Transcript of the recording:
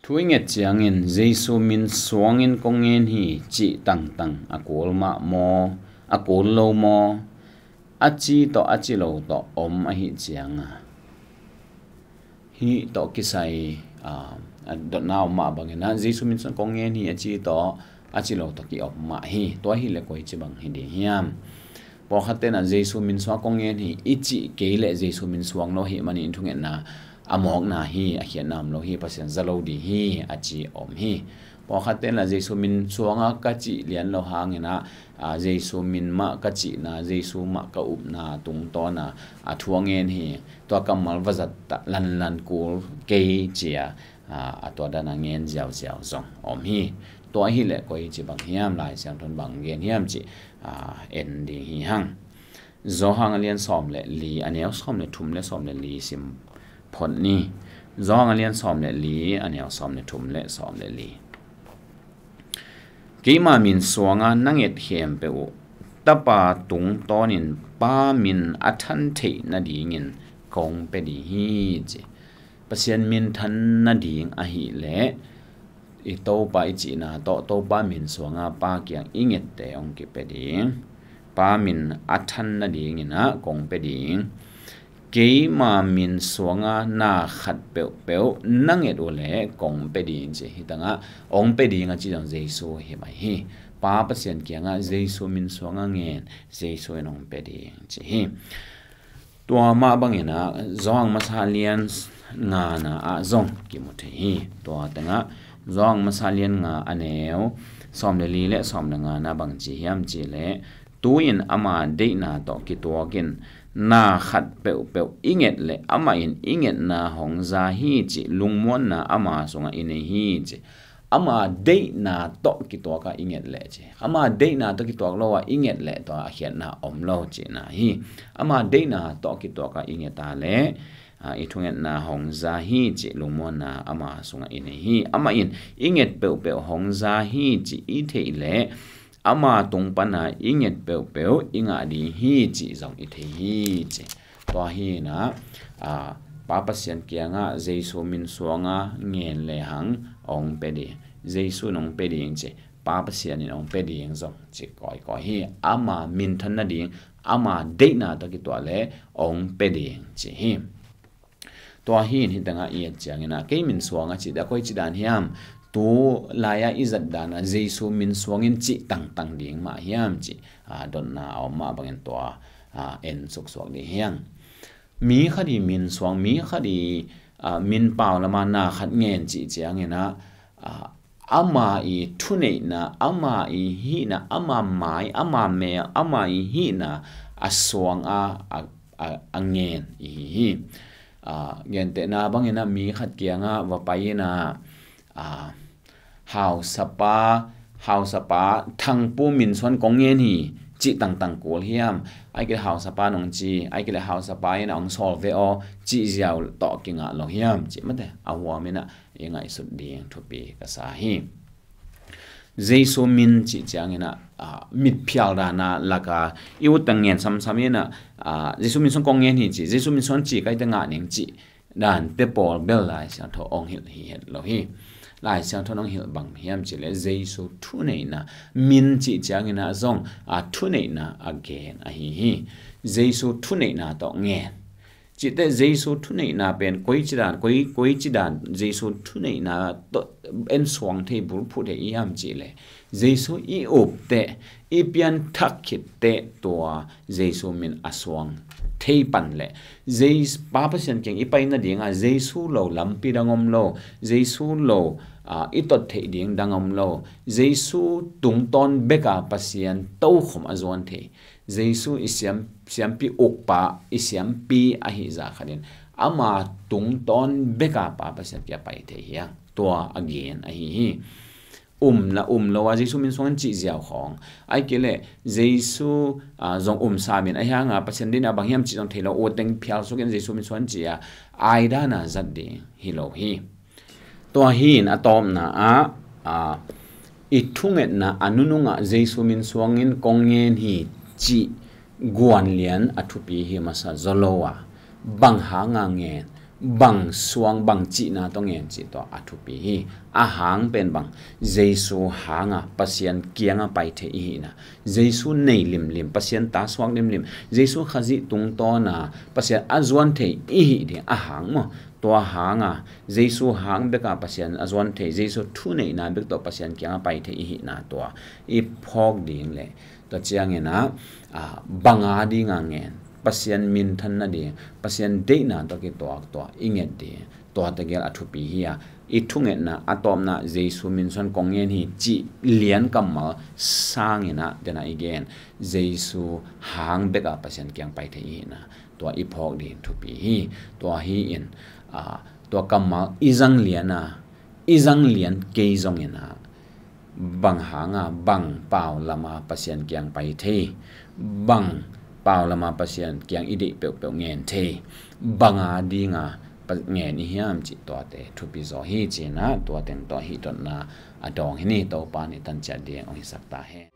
Thuing et chiangin Jesu min suangin kongen hi chi tang tang akol ma mo akol lo mo achi to achi lo to om a hi chianga hi to kisai do now ma bangena Jesu min suang kongen hi achi to achi lo to ki om ma hi to hi le koi chi bang hi de hiam po khatena Jesu min suang kongen hi ichi keile Jesu min suang no hi mani thungen na amok na hi a khian nam lo hi pasien zalo di hi achi om hi po khaten la Jesu min suanga ka chi lian lo hangena Jesu min ma ka chi na Jesu ma ka up na tung to na a thuangen hi to kamal wazat lan lan kul ke chia a to da na ngen jiao jiao zong om hi to hi le koi chi bang hiam lai siang thon bang gen hiam chi en di hi hang zo hang lian som le li anel som le thum le som le li sim phon ni zong alian som le li aniao som le thum le som le li ke ma min suanga nanget hem pe u tapa tung tonin pa min athan the na dingin kong pe di hi chi pasien min than na ding a hi le I to pa I chi na to pa min suanga pa kyang inget te ong ki pe ding pa min athan na ding ina kong pe ding ke ma min suanga na khat pe nanget ole kong pe ding che hitanga ong pe ding a chi jang Jesu he mai hi pa pasien kyanga Jesu min suanga ngen Jesu enong pe ding che hi to ma bangena zong masalian nga na a zong ki mo the hi to tanga zong masalian nga aneu som le li le som le nga na bang chi hiam chi le tuin ama de na to ki to kin na khat pe inget le ama in inget na hong za hi chi lungmon na ama songa in hi chi ama de na to ki to ka inget le chi ama de na to ki to lo wa inget le to a hian na om lo chi na hi ama de na to ki to ka inget ta le I thunget na hong za hi chi lungmon na ama songa in hi ama in inget pe hong za hi chi I the le ama tung pana inget pe inga di hi chi zong I the hi chi to hi na pa pasien kianga Jesu min suanga ngen le hang ong pe di Jesu nong pe ding chi pa pasien ni ong pe ding zong chi koi hi ama min than na ding ama de na to ki to le ong pe ding chi hi to hi ni tanga I chang na ke min suanga chi da koi chi dan hiam tu laya izat dana Jesu min suangin chi tang tang ding ma hiam chi don na aw ma bangen to en suk suak ni hiang mi khadi min suang mi khadi min paw lama na khat ngen chi chiang ina ama I thunei na ama I hi na ama mai ama me ama I hi na aswang a ngen hi gen te na bangena mi khat kianga wa paina hau sapa thang pu min son kongen hi chi tang tang kol hiam ai ke hau sapa nong chi ai ke hau sapa ina ong sol ve o chi jiao to kinga lo hiam chi mate awa mena inga isut ding thupi ka sa hi Jesu min chi changena mit phial da na laka iu tangen sam samena Jesu min son kongen hi chi Jesu min son chi kai ta nga ning chi dan te pol bel lai sa tho ong hil hi het lo hi lai sang thonong hil bang hiam chi le Jesu thu nei na min chi chang ina zong thu nei na again a hi Jesu thu nei na to ngen chi te Jesu thu nei na pen koi chi dan Jesu thu nei na to en swang the bul phu the yam chi le Jesu I op te I pian thak khit te to Jesu min aswang thei pan le Jesu pa pasien keng I pai na dinga Jesu lo lampi dangom lo Jesu lo itot the ding dangom lo Jesu tung ton beka pasien to khom azon the Jesu isiam pi okpa isiam pi a hi za khanin ama tung ton beka pa pasien kya pai the hiang to again a hi lo wa Jesu min song chi jiao khong ai kele Jesu zong sa min a hanga pasien din abang hiam chi jong thelo o teng phial so gen Jesu min song chi ai da na zat de hi lo hi to hin atom na I thunget na anununga Jesu min suangin kongen hi chi guan lian athupi hi masa zolowa bang ha nga ngen บังสวงบังจีนาต้องเงินจีตัวอัทุปีอาหางเป็นบังเยซูหางปัสยันเกียงไปเทอีนะเยซูในลิมปัสยันตาสวงลิมเยซูขจิตุงตอนะปัสยันอจวนเทอีเดียอาหางมั้งตัวหางเยซูหางเบกาปัสยันอจวนเทเยซูทุนในนาเบกตัวปัสยันเกียงไปเทอีนะตัวอีพอกดิ่งเลยตัวเจียงเงินนะบังอาดีงางเงินpasien min than na de pasien de na to ke to inget de to ta gel athu pi hi I thunget na atom na jesu min son kongen hi chi lian kamal sang ina dena again jesu hang beka pasien kyang pai the hi na to I phok de thu pi hi to hi in to kamal izang lian ke zong ina bang hanga bang pau lama pasien kyang pai the bang pau lama pasien kyang ide pe ngen the banga dinga nge ni hiam chi to te thu pi zo hi chi na to ten to hi ton na adong hi ni to pa ni tan cha de ong sak ta he